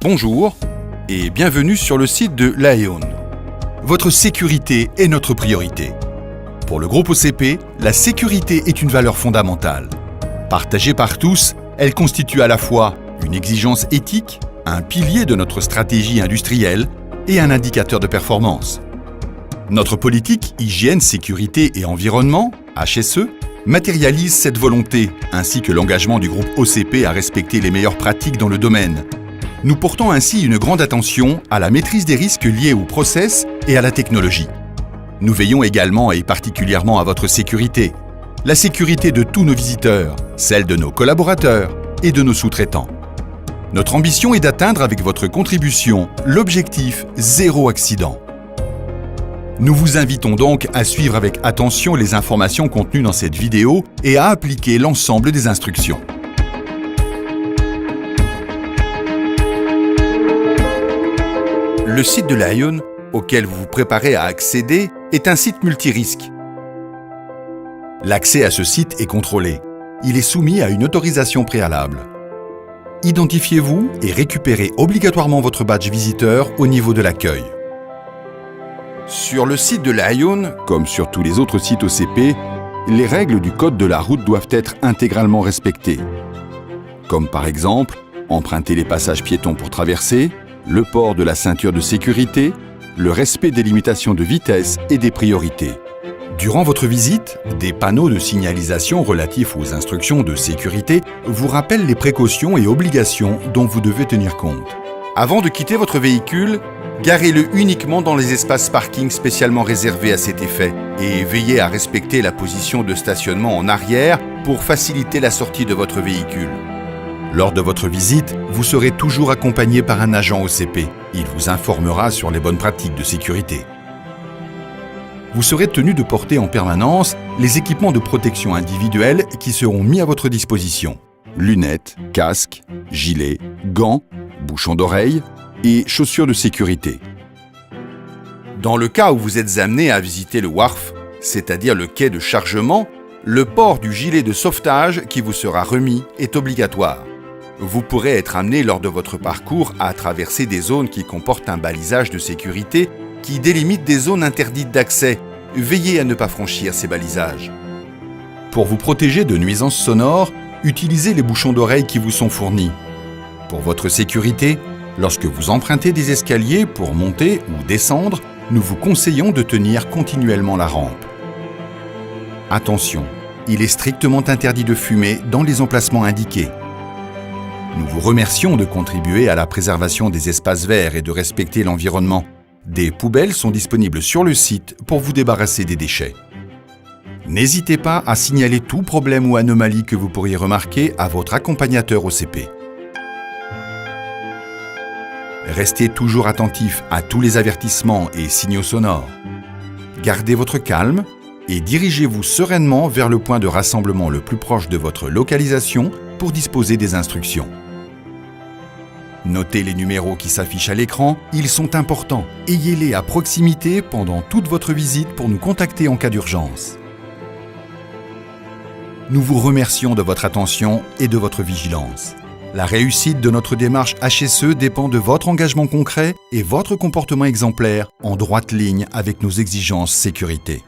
Bonjour et bienvenue sur le site de l'Aeon. Votre sécurité est notre priorité. Pour le groupe OCP, la sécurité est une valeur fondamentale. Partagée par tous, elle constitue à la fois une exigence éthique, un pilier de notre stratégie industrielle et un indicateur de performance. Notre politique Hygiène, Sécurité et Environnement, HSE, matérialise cette volonté, ainsi que l'engagement du groupe OCP à respecter les meilleures pratiques dans le domaine. Nous portons ainsi une grande attention à la maîtrise des risques liés aux process et à la technologie. Nous veillons également et particulièrement à votre sécurité, la sécurité de tous nos visiteurs, celle de nos collaborateurs et de nos sous-traitants. Notre ambition est d'atteindre avec votre contribution l'objectif zéro accident. Nous vous invitons donc à suivre avec attention les informations contenues dans cette vidéo et à appliquer l'ensemble des instructions. Le site de l'Aeon, auquel vous vous préparez à accéder, est un site multirisque. L'accès à ce site est contrôlé. Il est soumis à une autorisation préalable. Identifiez-vous et récupérez obligatoirement votre badge visiteur au niveau de l'accueil. Sur le site de l'Aeon, comme sur tous les autres sites OCP, les règles du code de la route doivent être intégralement respectées. Comme par exemple, emprunter les passages piétons pour traverser, le port de la ceinture de sécurité, le respect des limitations de vitesse et des priorités. Durant votre visite, des panneaux de signalisation relatifs aux instructions de sécurité vous rappellent les précautions et obligations dont vous devez tenir compte. Avant de quitter votre véhicule, garez-le uniquement dans les espaces parking spécialement réservés à cet effet et veillez à respecter la position de stationnement en arrière pour faciliter la sortie de votre véhicule. Lors de votre visite, vous serez toujours accompagné par un agent OCP. Il vous informera sur les bonnes pratiques de sécurité. Vous serez tenu de porter en permanence les équipements de protection individuelle qui seront mis à votre disposition. Lunettes, casques, gilets, gants, bouchons d'oreilles et chaussures de sécurité. Dans le cas où vous êtes amené à visiter le wharf, c'est-à-dire le quai de chargement, le port du gilet de sauvetage qui vous sera remis est obligatoire. Vous pourrez être amené lors de votre parcours à traverser des zones qui comportent un balisage de sécurité qui délimite des zones interdites d'accès. Veillez à ne pas franchir ces balisages. Pour vous protéger de nuisances sonores, utilisez les bouchons d'oreilles qui vous sont fournis. Pour votre sécurité, lorsque vous empruntez des escaliers pour monter ou descendre, nous vous conseillons de tenir continuellement la rampe. Attention, il est strictement interdit de fumer dans les emplacements indiqués. Nous vous remercions de contribuer à la préservation des espaces verts et de respecter l'environnement. Des poubelles sont disponibles sur le site pour vous débarrasser des déchets. N'hésitez pas à signaler tout problème ou anomalie que vous pourriez remarquer à votre accompagnateur OCP. Restez toujours attentif à tous les avertissements et signaux sonores. Gardez votre calme et dirigez-vous sereinement vers le point de rassemblement le plus proche de votre localisation pour disposer des instructions. Notez les numéros qui s'affichent à l'écran, ils sont importants. Ayez-les à proximité pendant toute votre visite pour nous contacter en cas d'urgence. Nous vous remercions de votre attention et de votre vigilance. La réussite de notre démarche HSE dépend de votre engagement concret et votre comportement exemplaire en droite ligne avec nos exigences sécurité.